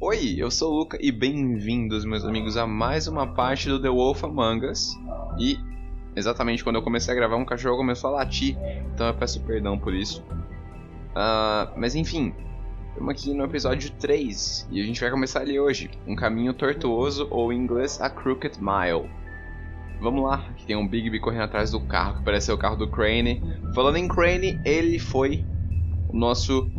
Oi, eu sou o Lucca e bem-vindos, meus amigos, a mais uma parte do The Wolf Among Us. E exatamente quando eu comecei a gravar, um cachorro começou a latir, então eu peço perdão por isso. Mas enfim, estamos aqui no episódio 3 e a gente vai começar ali hoje, um caminho tortuoso, ou em inglês, a Crooked Mile. Vamos lá, aqui tem um Bigby correndo atrás do carro, que parece ser o carro do Crane. Falando em Crane, ele foi o nosso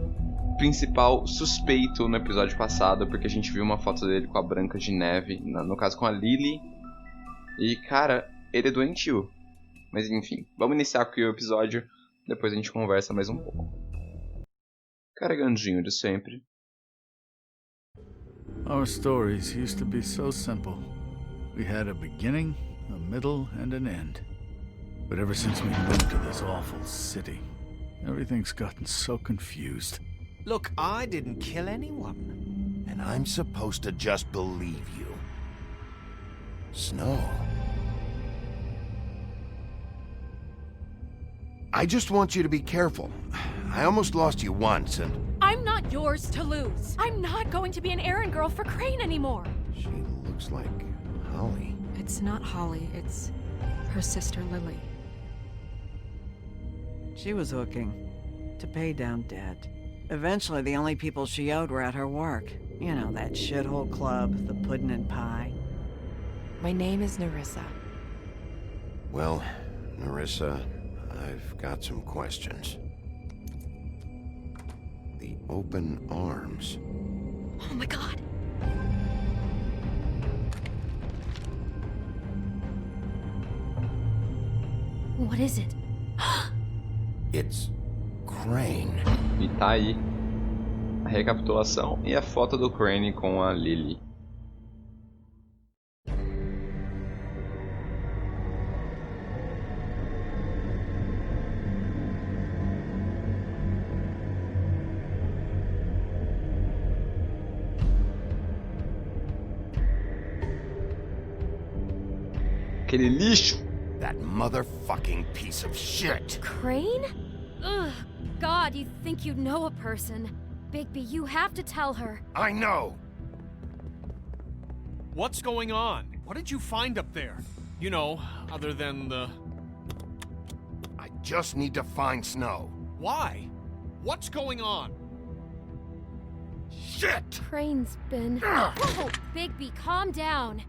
principal suspeito no episódio passado, porque a gente viu uma foto dele com a Branca de Neve, no caso com a Lily. E cara, ele é doentio. Mas enfim, vamos iniciar aqui o episódio, depois a gente conversa mais um pouco. Carregandinho de sempre. Our stories used to be so simple. We had a beginning, a middle, and an end. But ever since we moved to this awful city, everything's gotten so confused. Look, I didn't kill anyone. And I'm supposed to just believe you. Snow. I just want you to be careful. I almost lost you once, and... I'm not yours to lose. I'm not going to be an errand girl for Crane anymore. She looks like Holly. It's not Holly, it's her sister Lily. She was hooking to pay down debt. Eventually, the only people she owed were at her work. You know, that shithole club, the puddin' and pie. My name is Nerissa. Well, Nerissa, I've got some questions. The open arms. Oh my god. What is it? It's Crane. E tá aí a recapitulação e a foto do Crane com a Lily. Aquele lixo! That motherfucking piece of shit! Crane? Ugh, God, you think you know a person. Bigby, you have to tell her. I know! What's going on? What did you find up there? You know, other than the... I just need to find Snow. Why? What's going on? Shit! Crane's been... Whoa, Bigby, calm down.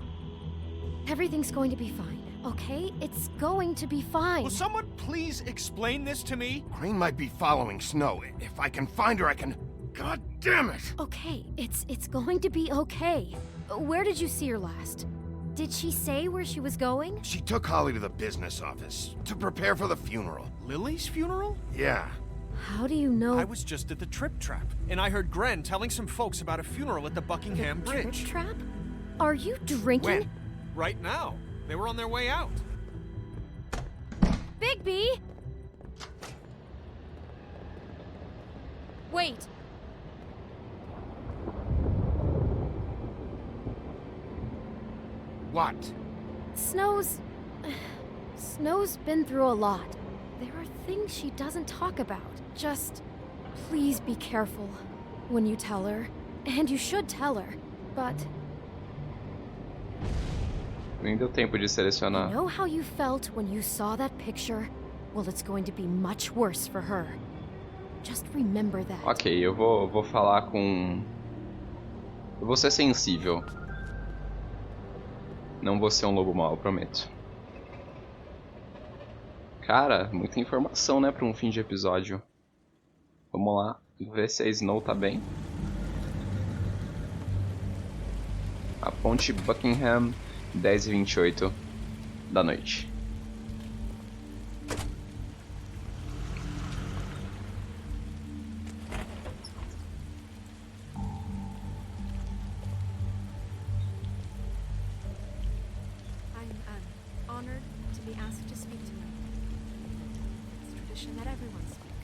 Everything's going to be fine, okay? It's going to be fine. Will someone please explain this to me? Crane might be following Snow. If I can find her, I can... God damn it! Okay, it's going to be okay. Where did you see her last? Did she say where she was going? She took Holly to the business office to prepare for the funeral. Lily's funeral? Yeah. How do you know? I was just at the Trip Trap, and I heard Gren telling some folks about a funeral at the Buckingham The Bridge. Trip trap? Are you drinking? When? Right now. They were on their way out. Bigby! Wait. What? Snow's been through a lot. There are things she doesn't talk about. Just please be careful when you tell her. And you should tell her. But Nem deu tempo de selecionar. you know how you felt when you saw that picture? Well, it's going to be much worse for her. Just remember that. Ok, eu vou falar com... Eu vou ser sensível. Não vou ser um lobo mau, eu prometo. Cara, muita informação, né, pra um fim de episódio. Vamos lá, ver se a Snow tá bem. A ponte Buckingham, 10h28 da noite. I'm honored to be asked to speak to you. It's tradition that everyone speak.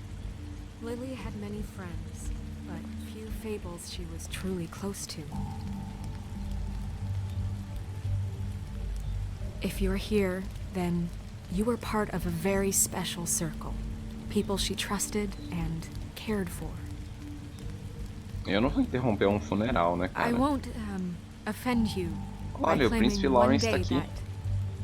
Lily had many friends, but few fables she was truly close to. If you're here, then you were part of a very special circle. People she trusted and cared for. Eu não vou interromper um funeral, né, I cara? won't offend you by Olha, o claiming príncipe one Lawrence day tá aqui.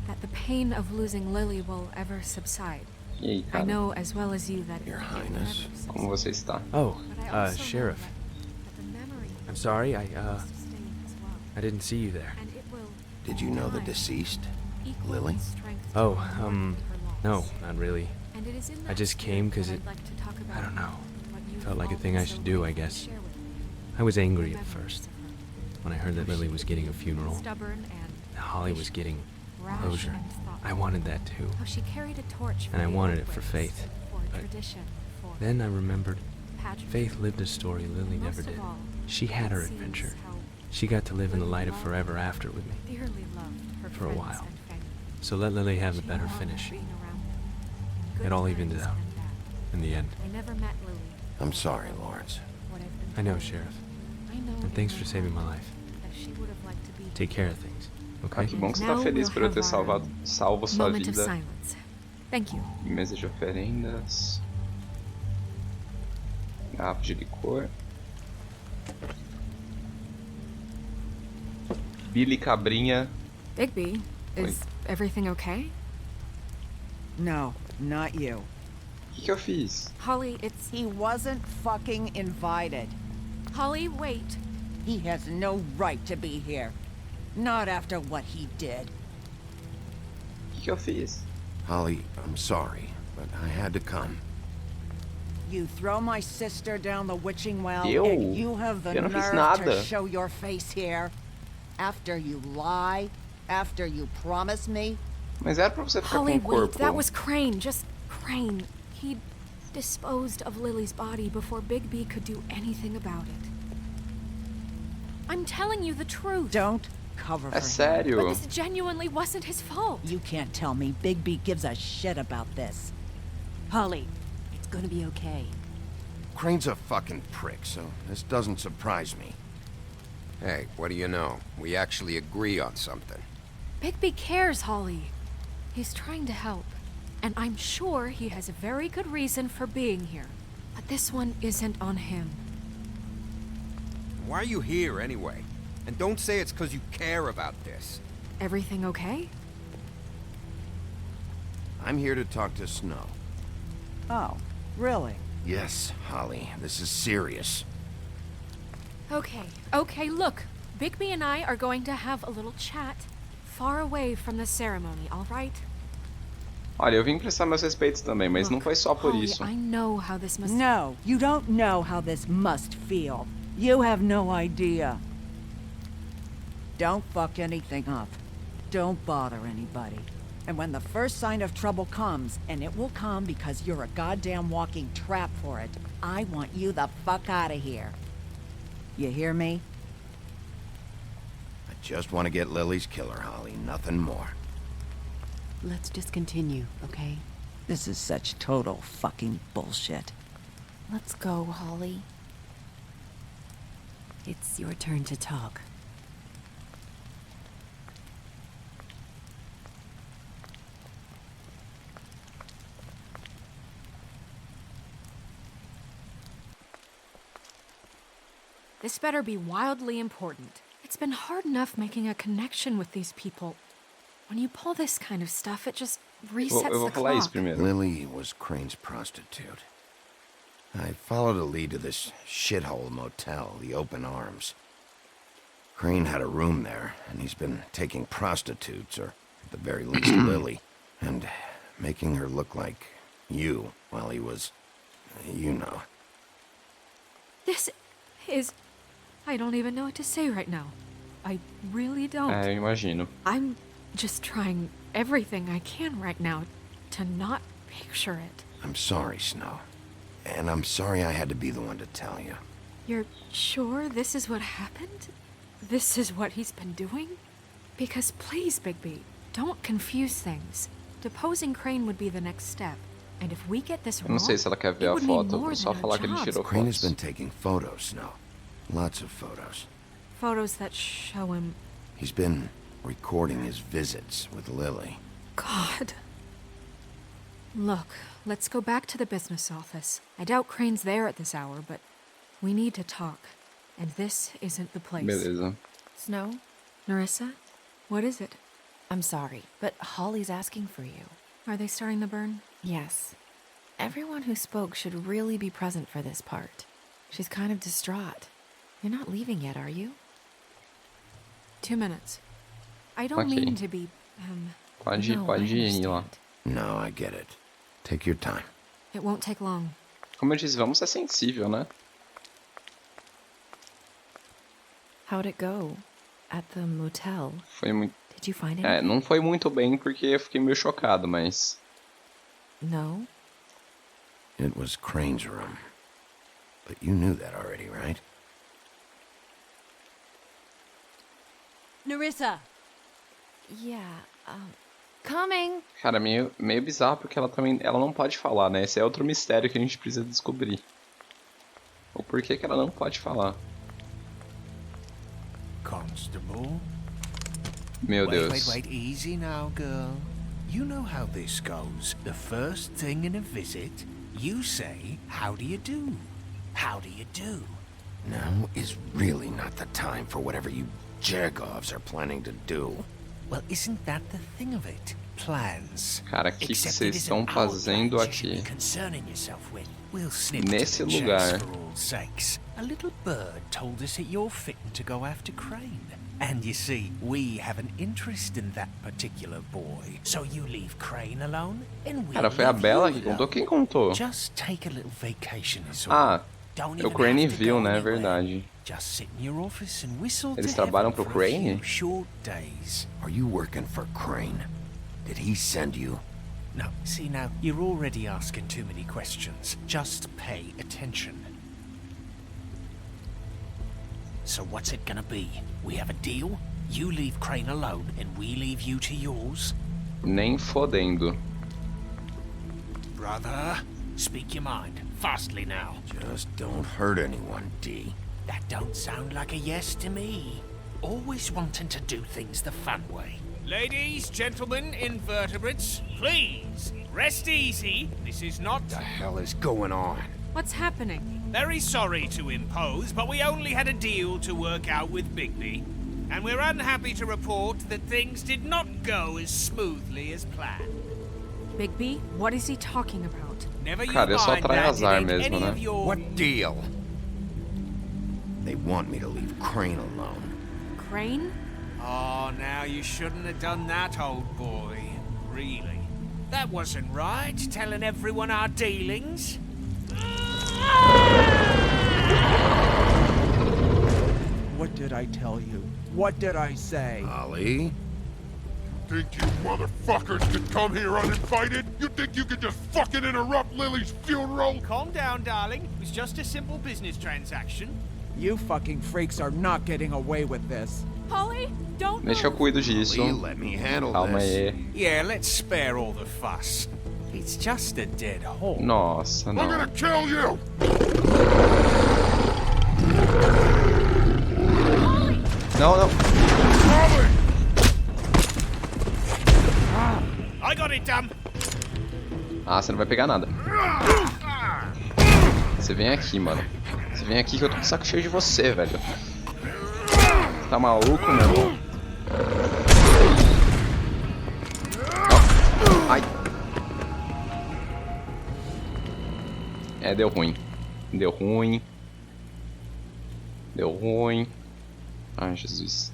that the pain of losing Lily will ever subside. E aí, I cara? know as well as you that Your it will Highness. never subside. Como você está? Oh, But I also know Sheriff. that the memory I'm sorry, will sustain as well. I didn't see you there. And it will Did you know the combine deceased? equal Lily? strength Oh, to mourn her no, loss. not really. And it is in I that just spirit came 'cause that it- I'd like to talk about I don't know. what you've Felt like a all thing been I so should do, I willing to guess. share with me. I was The angry at memories first of her. when I heard that Lily was getting a funeral. Stubborn and Holly was getting rash closure. and thoughtful. I wanted that too. How she carried a torch for And I the wanted old it for ways, Faith, for but tradition, for Then I remembered pageantry. Faith lived a story Lily Most never of did. all, She had it her seems adventure. how She got to live in the light of Lily forever loved- after with me. dearly loved her For a friends while. and family. So let Lily have a She better loved finish. being around them. Good It all evened times out. and bad. In the end. I never met Lily. I'm sorry, Lawrence. What I've been I know, told. Sheriff. I know And in thanks my for saving my heart life. that she would have liked to be Take care of things, Ah, okay? que bom que você tá Now feliz we'll por eu ter have our salvo sua moment of vida. silence. Thank you. Mesa de oferendas. Garrafa de licor. Billy Cabrinha. Bigby, Oi. is everything okay? No, not you. O que eu fiz? Holly, it's... He wasn't fucking invited. Holly, wait. He has no right to be here. Not after what he did. O que eu fiz? Holly, I'm sorry, but I had to come. You throw my sister down the witching well, Eu? and you have the Eu não fiz nerve nada. to show your face here? After you lie? After you promise me? Mas era pra você ficar Holly, com o wait. corpo. That was Crane. Just Crane. He disposed of Lily's body before Bigby could do anything about it. I'm telling you the truth. Don't cover for É him. sério. But this genuinely wasn't his fault. You can't tell me Bigby gives a shit about this. Holly, it's gonna be okay. Crane's a fucking prick, so this doesn't surprise me. Hey, what do you know? We actually agree on something. Bigby cares, Holly. He's trying to help. And I'm sure he has a very good reason for being here. But this one isn't on him. Why are you here anyway? And don't say it's because you care about this. Everything okay? I'm here to talk to Snow. Oh, really? Yes, Holly, this is serious. Okay, look. Bigby and I are going to have a little chat far away from the ceremony, all right? Olha, eu vim prestar meus respeitos também, mas não Look, foi só por Holly, isso. I know how this must... No, you don't know how this must feel. You have no idea. Don't fuck anything up. Don't bother anybody. And when the first sign of trouble comes, and it will come because you're a goddamn walking trap for it, I want you the fuck out of here. You hear me? I just want to get Lily's killer, Holly, nothing more. Let's just continue, okay? This is such total fucking bullshit. Let's go, Holly. It's your turn to talk. This better be wildly important. It's been hard enough making a connection with these people. When you pull this kind of stuff, it just resets Eu vou the falar isso clock. primeiro. Lily was Crane's prostitute. I followed a lead to this shithole motel, the Open Arms. Crane had a room there, and he's been taking prostitutes, or at the very least Lily, and making her look like you while he was, you know. This is... I don't even know what to say right now. I really don't. É, eu imagino. I'm just trying everything I can right now to not picture it. I'm sorry, Snow. And I'm sorry I had to be the one to tell you. You're sure this is what happened? This is what he's been doing? Because please, Bigby, don't confuse things. Deposing Crane would be the next step. And if we get this Eu wrong, não sei se ela quer ver it a would mean foto, more vou só than falar our que ele jobs. tirou Crane has fotos. been taking photos, Snow. Lots of photos. Photos that show him... He's been recording his visits with Lily. God. Look, let's go back to the business office. I doubt Crane's there at this hour, but we need to talk. and this isn't the place. Beleza. Snow, Nerissa, what is it? I'm sorry, but Holly's asking for you. Are they starting the burn? Yes. Everyone who spoke should really be present for this part. She's kind of distraught. You're not leaving yet, are you? 2 minutes. I don't Okay. mean to be, Pode ir, No, pode I ir lá. understand. No, I get it. Take your time. it won't take long. Como eu disse, vamos ser sensível, né? How'd it go? At the motel? Foi muito... Did you find É, anything? não foi muito bem porque eu fiquei meio chocado, mas... No? It was Crane's room. But you knew that already, right? Nerissa! Yeah, coming! Cara, meio bizarro porque ela não pode falar, né? Esse é outro mistério que a gente precisa descobrir. O porquê que ela não pode falar. Constable? Meu Deus. Wait, easy now, girl. You know how this goes. The first thing in a visit, you say, how do you do? How do you do? Now is really not the time for whatever you Jergovs are planning to do. Well, isn't that the thing of it? Plans. Cara, o que Except vocês it estão isn't our fazendo plans you should aqui? be concerning yourself with. We'll snip Nesse to the chase lugar. for all sakes. A little bird told us that you're fitting to go after Crane. And you see, we have an interest in that particular boy. So you leave Crane alone, and we'll Cara, foi a leave Bella you que contou? alone. Quem contou? Just take a little vacation is all. Ah, Don't o even Crane have to viu, go né? É anywhere. verdade. Just sit in your office and whistle Eles to trabalham heaven pro for a Crane? few short days. Are you working for Crane? Did he send you? No, see now, you're already asking too many questions. Just pay attention. So what's it gonna be? We have a deal? You leave Crane alone and we leave you to yours? Nem fodendo. Brother, speak your mind. Fastly now. Just don't hurt anyone, D. That don't sound like a yes to me. Always wanting to do things the fun way. Ladies, gentlemen, invertebrates, please, rest easy. This is not... What the hell is going on? What's happening? Very sorry to impose, but we only had a deal to work out with Bigby. And we're unhappy to report that things did not go as smoothly as planned. Bigby, what is he talking about? Never you Cara, eu só mind atrai that, azar it ain't mesmo, any né? of your... What deal? They want me to leave Crane alone. Crane? Oh, now you shouldn't have done that, old boy. Really. That wasn't right, telling everyone our dealings. What did I tell you? What did I say? Ollie? Think you motherfuckers could come here uninvited? You think you could just fucking interrupt Lily's funeral? Calm down, darling. It was just a simple business transaction. You fucking freaks are not getting away with this. Holly, don't Deixa eu cuido disso. Ollie, let me handle Calma this. aí. Yeah, let's spare all the fuss. It's just a dead horse. Nossa, I'm não. gonna kill you! Não, não. Holly! I got it done. Ah, você não vai pegar nada. Você vem aqui, mano. Você vem aqui que eu tô com o saco cheio de você, velho. Tá maluco, meu irmão? Ó. Ai. É, deu ruim. Deu ruim. Deu ruim. Ai, Jesus.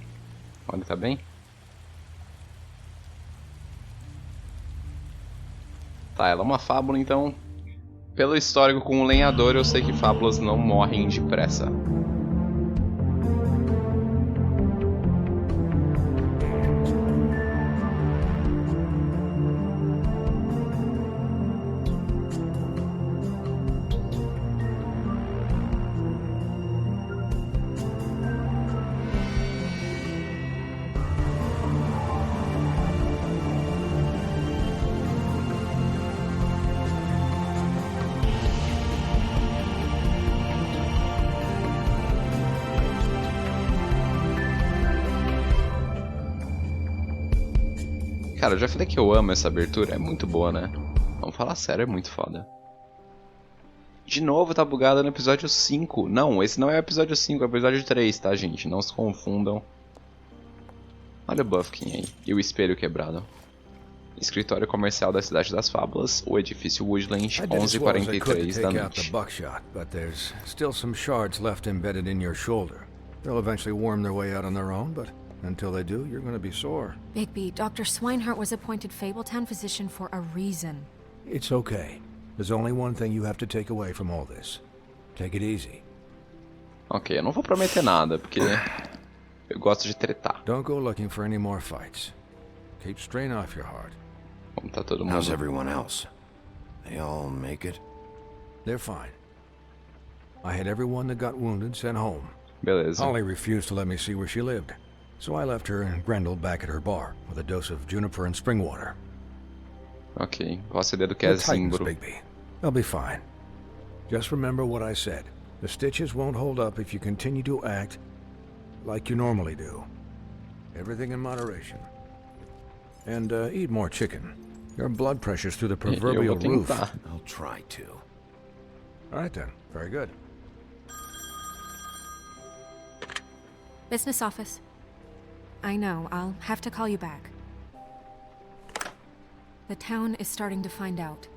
Olha, tá bem? Tá, ela é uma fábula, então... Pelo histórico com o lenhador, eu sei que fábulas não morrem depressa. Cara, eu já falei que eu amo essa abertura, é muito boa, né? Vamos falar sério, é muito foda. De novo tá bugado no episódio 5. Não, esse não é o episódio 5, é o episódio 3, tá, gente? Não se confundam. Olha o Buffkin aí. E o espelho quebrado. Escritório comercial da Cidade das Fábulas, o edifício Woodland, 11h43 da noite. Buckshot, but there's still some shards left embedded in your shoulder. They'll eventually worm their way out on their own, but until they do, you're going to be sore. Bigby, Dr. Swinehart was appointed Fabletown physician for a reason. It's okay. There's only one thing you have to take away from all this. Take it easy. Ok, eu não vou prometer nada, porque eu gosto de tretar. Don't go looking for any more fights. Keep strain off your heart. Como tá todo mundo? How's everyone else? They all make it? They're fine. I had everyone that got wounded sent home. Beleza. Holly refused to let me see where she lived, so I left her and Grendel back at her bar with a dose of juniper and spring water. Ok, qual CD do que é símbolo? Bigby. They'll be fine. Just remember what I said. The stitches won't hold up if you continue to act like you normally do. Everything in moderation. And eat more chicken. Your blood pressure's through the proverbial roof. I'll try to. All right then. Very good. Business office. I know, I'll have to call you back. The town is starting to find out.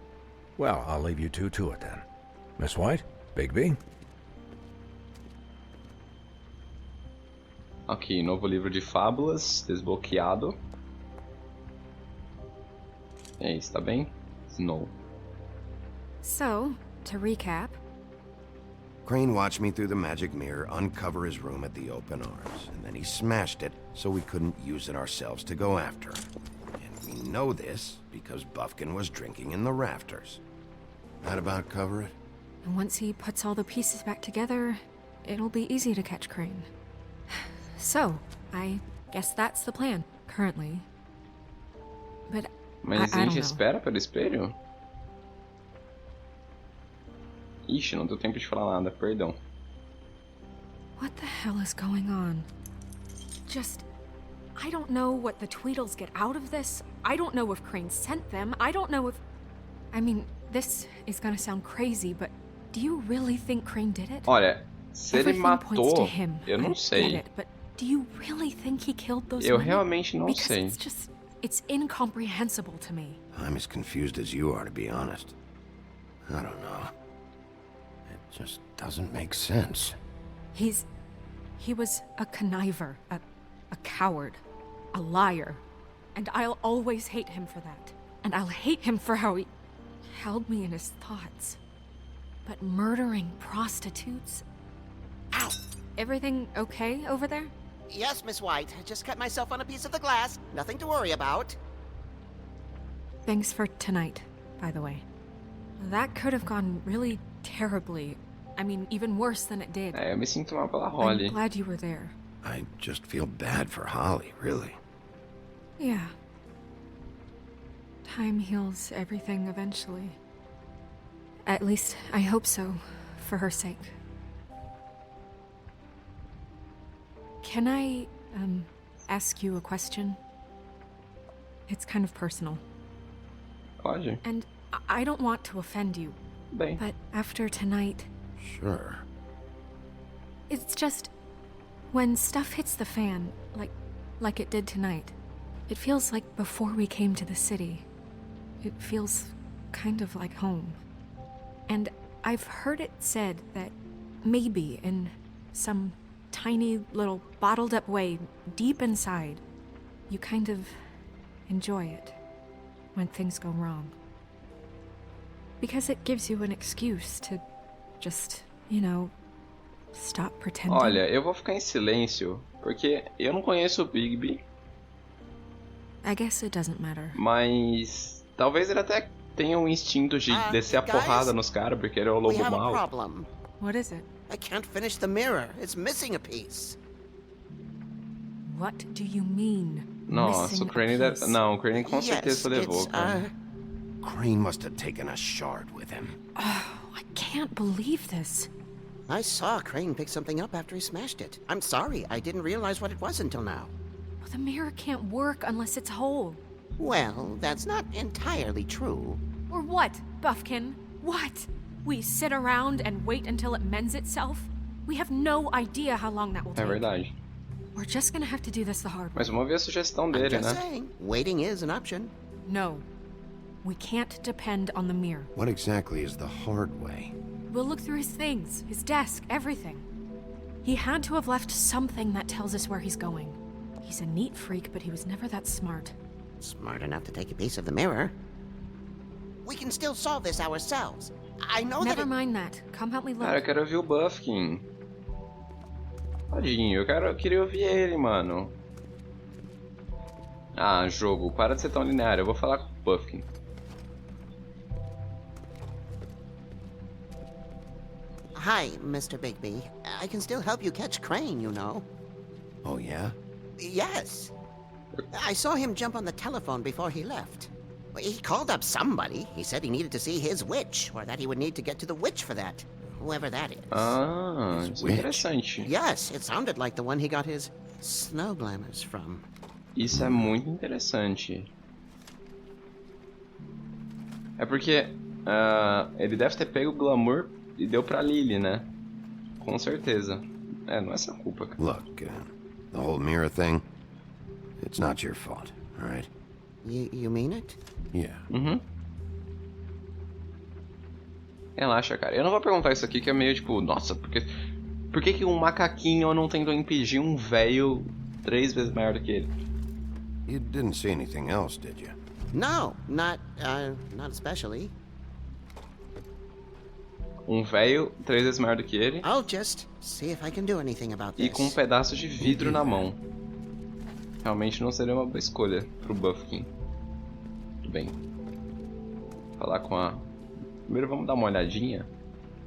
Well, I'll leave you two to it then. Miss White? Bigby? Ok, novo livro de fábulas, desbloqueado. E aí, está bem? Snow. So, to recap... Crane watched me through the magic mirror uncover his room at the open arms, and then he smashed it so we couldn't use it ourselves to go after him. And we know this because Buffkin was drinking in the rafters. That about cover it? And once he puts all the pieces back together, it'll be easy to catch Crane. So, I guess that's the plan, currently. But Mas a I gente don't know. espera pelo espelho? Ixi, não deu tempo de falar nada, perdão. What the hell is going on? I don't know what the Tweedles get out of this. I don't know if Crane sent them. I don't know if... I mean, this is gonna sound crazy, but do you really think Crane did it? Olha, se ele Everything points matou, to him. eu não I sei. get it, but do you really think he killed those Eu women? realmente não Because sei. it's incomprehensible to me. I'm as confused as you are, to be honest. I don't know. It just doesn't make sense. He was a conniver, a coward, a liar. And I'll always hate him for that. And I'll hate him for how he held me in his thoughts. But murdering prostitutes? Ow! Everything okay over there? Yes, Miss White. I just cut myself on a piece of the glass. Nothing to worry about. Thanks for tonight, by the way. That could have gone really terribly. I mean, even worse than it did. Eu me sinto mal pela Holly. I'm glad you were there. I just feel bad for Holly, really. Yeah. Time heals everything eventually. At least, I hope so, for her sake. Can I, ask you a question? It's kind of personal. Pode? And I don't want to offend you. Bem. But after tonight... Sure. It's just... When stuff hits the fan, like it did tonight, it feels like before we came to the city. It feels kind of like home. And I've heard it said that maybe in some tiny little bottled up way deep inside, you kind of enjoy it when things go wrong. Because it gives you an excuse to just, stop pretending. Olha, eu vou ficar em silêncio, porque eu não conheço o Bigby. I guess it doesn't matter. Mas talvez ele até tenha um instinto de descer a porrada nos caras, porque ele é o lobo We have a mau. problem. What is it? I can't finish the mirror. It's missing a piece. What do you mean? Nossa, o Crane deve... Não, o Crane com certeza levou, cara. Crane must have taken a shard with him. Oh, I can't believe this. I saw Crane pick something up after he smashed it. I'm sorry, I didn't realize what it was until now. Well, the mirror can't work unless it's whole. Well, that's not entirely true. Or what, Buffkin? What? We sit around and wait until it mends itself. We have no idea how long that will É take. verdade. We're just gonna have to do this the hard way. Mas vamos ver a sugestão I'm dele, just né? saying, waiting is an option. No. We can't depend on the mirror. What exactly is the hard way? We'll look through his things, his desk, everything. He had to have left something that tells us where he's going. He's a neat freak, but he was never that smart. Smart enough to take a piece of the mirror. We can still solve this ourselves. I know Never that mind that. Come help me look. Cara, eu quero ouvir o Buffkin. Tadinho, eu queria ouvir ele, mano. Ah, jogo, para de ser tão linear. Eu vou falar com o Buffkin. Hi, Mr. Bigby. I can still help you catch Crane, you know. Oh, yeah? Yes. I saw him jump on the telephone before he left. He called up somebody. He said he needed to see his witch, or that he would need to get to the witch for that. Whoever that is. Ah, isso é interessante. Yes, it sounded like the one he got his snow glamours from. Isso é muito interessante. É porque ele deve ter pego o glamour e deu pra Lily, né? Com certeza. É, não é essa culpa, cara. Look, the whole mirror thing, it's not your fault, all right? You mean it? Yeah. Uhum. Relaxa, cara. Eu não vou perguntar isso aqui que é meio tipo, nossa, por que um macaquinho não tentou impedir um velho 3 vezes maior do que ele? You didn't see anything else, did you? No, not especially. Um velho 3 vezes maior do que ele I'll just see if I can do anything about e this. com um pedaço de vidro na mão. Realmente não seria uma boa escolha pro Buffkin. Tudo bem. Falar com a... Primeiro vamos dar uma olhadinha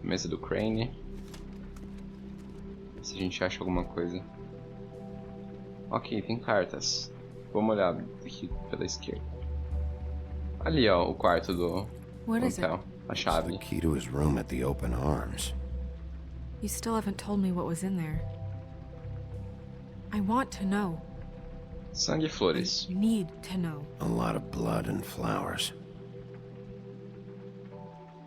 na mesa do Crane. Se a gente acha alguma coisa. Ok, tem cartas. Vamos olhar aqui pela esquerda. Ali, ó, o quarto do hotel. A chave. The key to his room at the open arms. You still haven't told me what was in there. I want to know. Sangue e flores. I need to know. A lot of blood and flowers.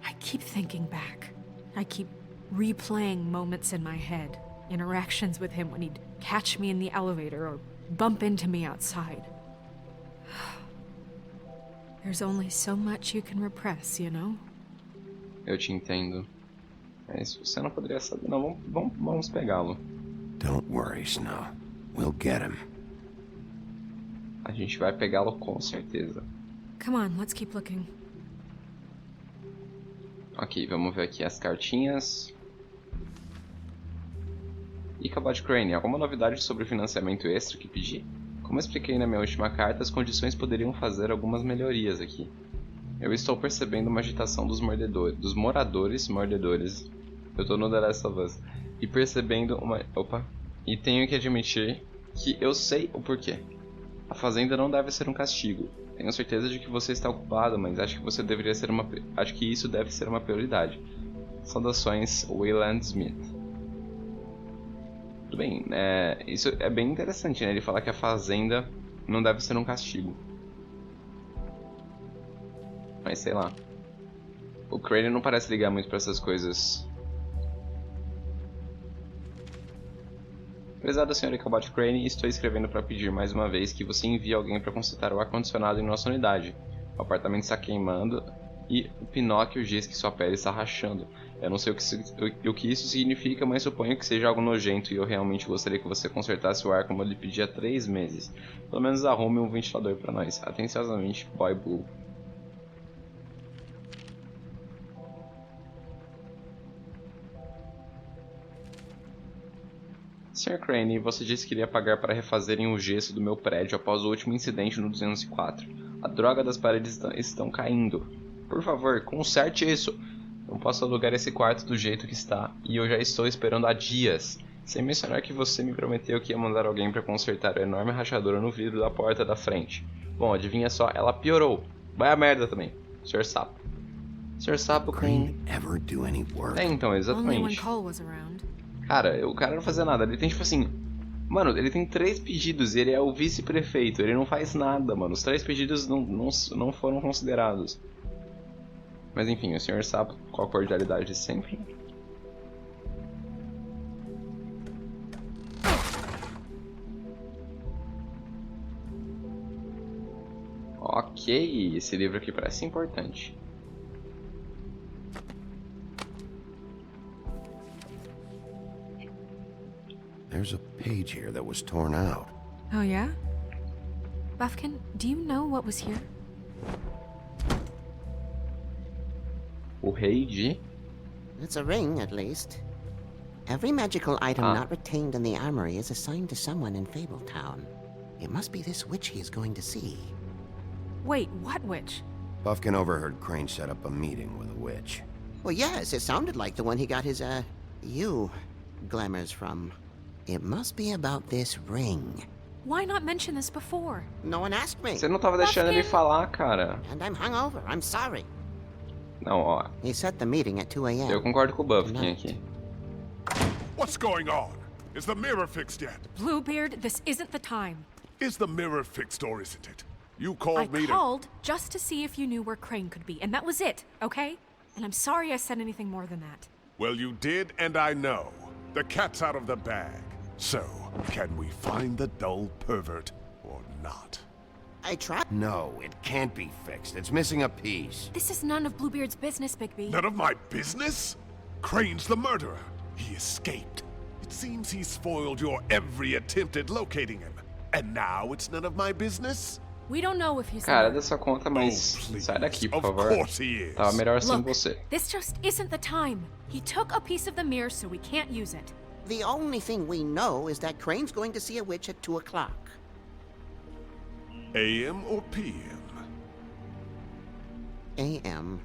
I keep thinking back. I keep replaying moments in my head. Interactions with him when he'd catch me in the elevator or bump into me outside. There's only so much you can repress, you know? Eu te entendo. É isso, você não poderia saber. Não, vamos pegá-lo. Don't worry, Snow. We'll get him. A gente vai pegá-lo com certeza. Come on, let's keep looking. Ok, vamos ver aqui as cartinhas. Ichabod Crane, alguma novidade sobre o financiamento extra que pedi? Como expliquei na minha última carta, as condições poderiam fazer algumas melhorias aqui. Eu estou percebendo uma agitação dos moradores mordedores. Eu tô no The Last of Us. E percebendo uma... Opa. E tenho que admitir que eu sei o porquê. A fazenda não deve ser um castigo. Tenho certeza de que você está ocupado, mas acho que você deveria ser acho que isso deve ser uma prioridade. Saudações, Wayland Smith. Tudo bem, isso é bem interessante, né? Ele falar que a fazenda não deve ser um castigo. Mas sei lá. O Crane não parece ligar muito pra essas coisas. Prezado Sr. Ichabod Crane, estou escrevendo para pedir mais uma vez que você envie alguém para consertar o ar-condicionado em nossa unidade. O apartamento está queimando e o Pinóquio diz que sua pele está rachando. Eu não sei o que isso significa, mas suponho que seja algo nojento e eu realmente gostaria que você consertasse o ar como eu lhe pedi há 3 meses. Pelo menos arrume um ventilador para nós. Atenciosamente, Boy Blue. Sr. Crane, você disse que iria pagar para refazerem o gesso do meu prédio após o último incidente no 204. A droga das paredes estão caindo. Por favor, conserte isso. Não posso alugar esse quarto do jeito que está, e eu já estou esperando há dias. Sem mencionar que você me prometeu que ia mandar alguém para consertar a enorme rachadura no vidro da porta da frente. Bom, adivinha só, ela piorou. Vai a merda também, Sr. Sapo. Sr. Sapo com... então, exatamente. Cara, o cara não fazia nada, ele tem tipo assim... Mano, ele tem 3 pedidos e ele é o vice-prefeito, ele não faz nada, mano. Os 3 pedidos não foram considerados. Mas enfim, o senhor sabe com a cordialidade de sempre. Ok, esse livro aqui parece importante. There's a page here that was torn out. Oh, yeah? Buffkin, do you know what was here? O rei de... It's a ring, at least. Every magical item not retained in the armory is assigned to someone in Fabletown. It must be this witch he is going to see. Wait, what witch? Buffkin overheard Crane set up a meeting with a witch. Well, yes, it sounded like the one he got his, glamours from. It must be about this ring. Why not mention this before? No one asked me. Você não tava deixando ele falar, cara. And I'm hungover. I'm sorry. Não, ó. He set the meeting at 2 a.m. Eu concordo com o Buffkin aqui. What's going on? Is the mirror fixed yet? Bluebeard, this isn't the time. Is the mirror fixed or isn't it? You called me I called just to see if you knew where Crane could be, and that was it, okay? And I'm sorry I said anything more than that. Well, you did, and I know. The cat's out of the bag. So, can we find the dull pervert or not? I tried. No, it can't be fixed. It's missing a piece. This is none of Bluebeard's business, Bigby. None of my business? Crane's the murderer. He escaped. It seems he spoiled your every attempt at locating him. And now it's none of my business? We don't know if he's Cara, dessa conta, mas sai daqui, por favor. Tava melhor sem você. This just isn't the time. He took a piece of the mirror, so we can't use it. The only thing we know is that Crane's going to see a witch at 2 o'clock. AM or PM? AM.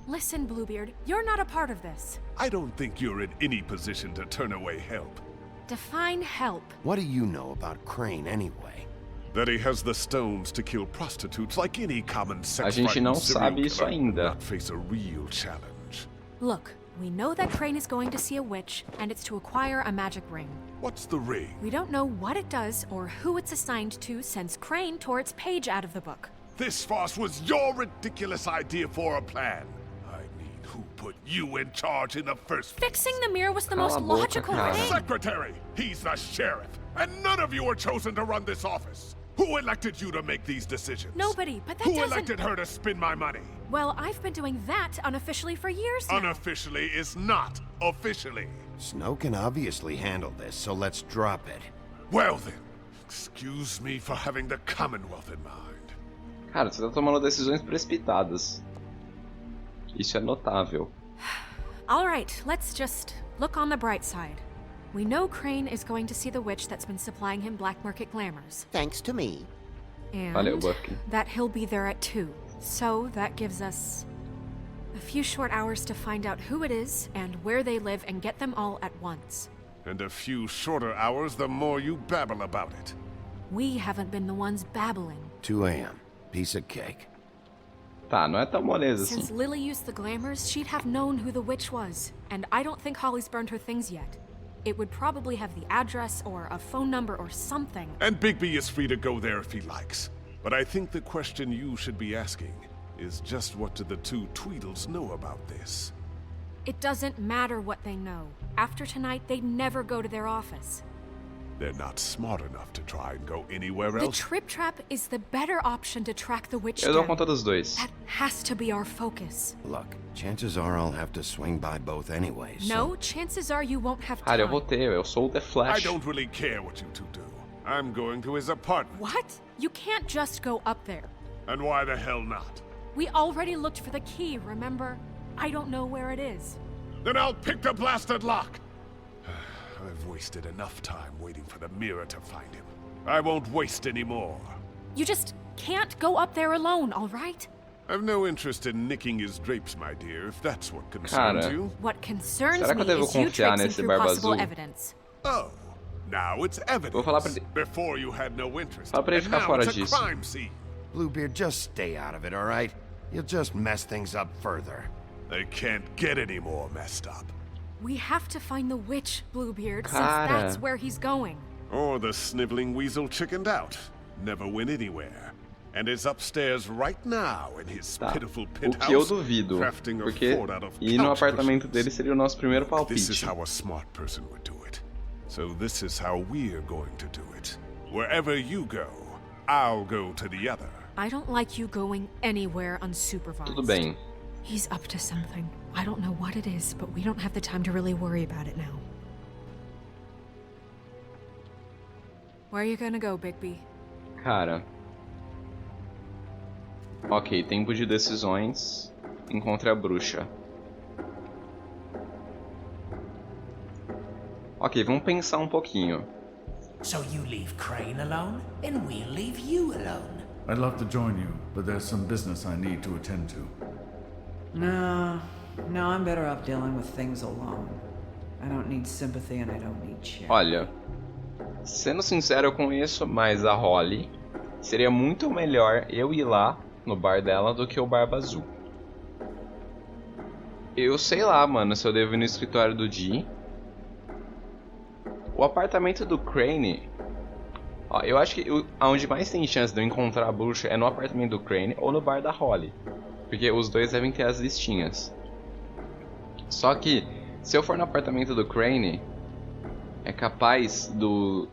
Listen, Bluebeard, you're not a part of this. I don't think you're in any position to turn away help. Define help. What do you know about Crane, anyway? That he has the stones to kill prostitutes like any common sex A gente não sabe isso ainda. Not face a real challenge. Look, we know that Crane is going to see a witch, and it's to acquire a magic ring. What's the ring? We don't know what it does or who it's assigned to since Crane tore its page out of the book. This farce was your ridiculous idea for a plan. I mean, who put you in charge in the first place? Fixing the mirror was the most logical The thing. secretary! He's the sheriff! And none of you were chosen to run this office! Who elected you to make these decisions? Nobody, but that Who doesn't... elected her to spend my money? Well, I've been doing that unofficially for years now. Unofficially is not officially. Snow can obviously handle this, so let's drop it. Well then, excuse me for having the Commonwealth in mind. Cara, você tá tomando decisões precipitadas. Isso é notável. All right, let's just look on the bright side. We know Crane is going to see the witch that's been supplying him black market glamours. Thanks to me. And Valeu, Buffkin. that he'll be there at 2. So that gives us a few short hours to find out who it is and where they live and get them all at once. And a few shorter hours the more you babble about it. We haven't been the ones babbling. 2 a.m. Piece of cake. Tá, não é tão moleza Since assim. Lily used the glamours, she'd have known who the witch was. And I don't think Holly's burned her things yet. It would probably have the address or a phone number or something. And Bigby is free to go there if he likes. But I think the question you should be asking is just what do the two Tweedles know about this? It doesn't matter what they know. After tonight, they'd never go to their office. They're not smart enough to try and go anywhere The else. Trip Trap is the better option to track the witch Eu dou down. conta dos dois. That has to be our focus. Look, chances are I'll have to swing by both anyways. No, chances are you won't have Cara, eu time. vou ter, eu sou o The I Flash. don't really care what you two do. I'm going to his apartment. What? You can't just go up there. And why the hell not? We already looked for the key, remember? I don't know where it is. Then I'll pick the blasted lock. I've wasted enough time waiting for the mirror to find him. I won't waste any more. You just can't go up there alone, all right? I've no interest in nicking his drapes, my dear, if that's what concerns Cara, you. What concerns será que eu me devo is you confiar traipsing nesse through Barba possible Azul? evidence. Oh, now it's evidence. Vou falar pra ele. Before you had no interest. Fala pra ele and ficar now fora it's a disso. crime scene. Bluebeard, just stay out of it, all right? You'll just mess things up further. They can't get any more messed up. We have to find the witch, Bluebeard, since Cara. that's where he's going. Or the sniveling weasel chickened out. Never went anywhere. and is upstairs right now in his pitiful O penthouse, que eu duvido, crafting a porque fort out of ir no couch apartamento cushions. dele seria o nosso primeiro This is palpite. how a smart person would do it. So this is how we're going to do it. Wherever you go, I'll go to the other. I don't like you going anywhere unsupervised. Tudo bem. He's up to something. I don't know what it is, but we don't have the time to really worry about it now. Where are you gonna go, Bigby? Cara. Ok, tempo de decisões. Encontre a bruxa. Ok, vamos pensar um pouquinho. So you leave Crane alone, and we'll leave you alone. I'd love to join you, but there's some business I need to attend to. No, I'm better off dealing with things alone. I don't need sympathy and I don't need charity. Olha, sendo sincero, eu conheço mais a Holly. Seria muito melhor eu ir lá no bar dela do que o Barba Azul. Eu sei lá, mano, se eu devo ir no escritório do Dee. O apartamento do Crane... Ó, eu acho que onde mais tem chance de eu encontrar a bruxa é no apartamento do Crane ou no bar da Holly. Porque os dois devem ter as listinhas. Só que, se eu for no apartamento do Crane, é capaz do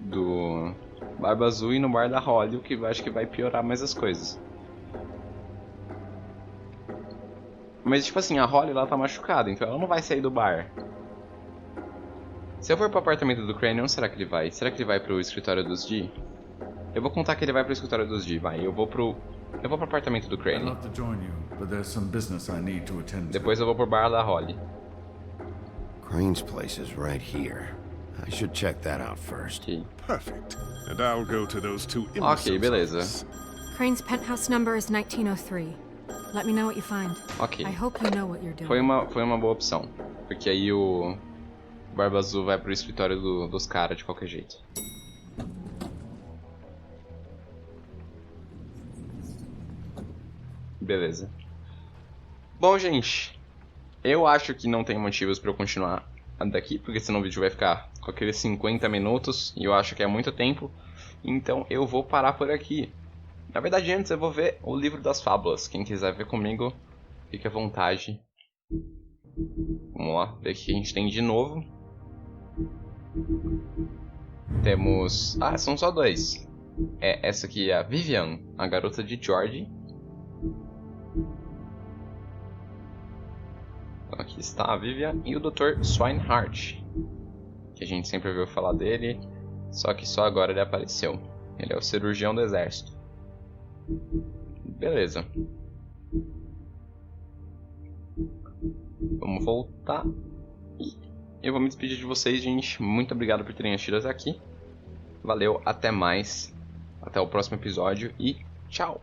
Barba Azul ir no bar da Holly, o que eu acho que vai piorar mais as coisas. Mas tipo assim, a Holly lá tá machucada, então ela não vai sair do bar. Se eu for pro apartamento do Crane, onde será que ele vai? Será que ele vai pro escritório dos Dee? Eu vou contar que ele vai pro escritório dos Dee, vai. Eu vou pro apartamento do Crane. I'd love to join you, but there's some business I need to attend to. Depois eu vou pro bar da Holly. Crane's place is right here. I should check that out first. Okay. Perfect. And I'll go to those two Ok, beleza. Crane's penthouse number is 1903. Let me know what you find. Ok. I hope you know what you're doing. Foi uma boa opção. Porque aí o Barba Azul vai pro escritório dos caras de qualquer jeito. Beleza. Bom, gente, eu acho que não tem motivos pra eu continuar daqui, porque senão o vídeo vai ficar com aqueles 50 minutos e eu acho que é muito tempo. Então eu vou parar por aqui. Na verdade, antes eu vou ver o livro das fábulas. Quem quiser ver comigo, fique à vontade. Vamos lá, ver o que a gente tem de novo. Temos... Ah, são só dois. Essa aqui é a Vivian, a garota de George. Aqui está a Vivian e o Dr. Swinehart, que a gente sempre ouviu falar dele, só que só agora ele apareceu. Ele é o cirurgião do exército. Beleza. Vamos voltar. E eu vou me despedir de vocês, gente. Muito obrigado por terem assistido até aqui. Valeu, até mais. Até o próximo episódio e tchau!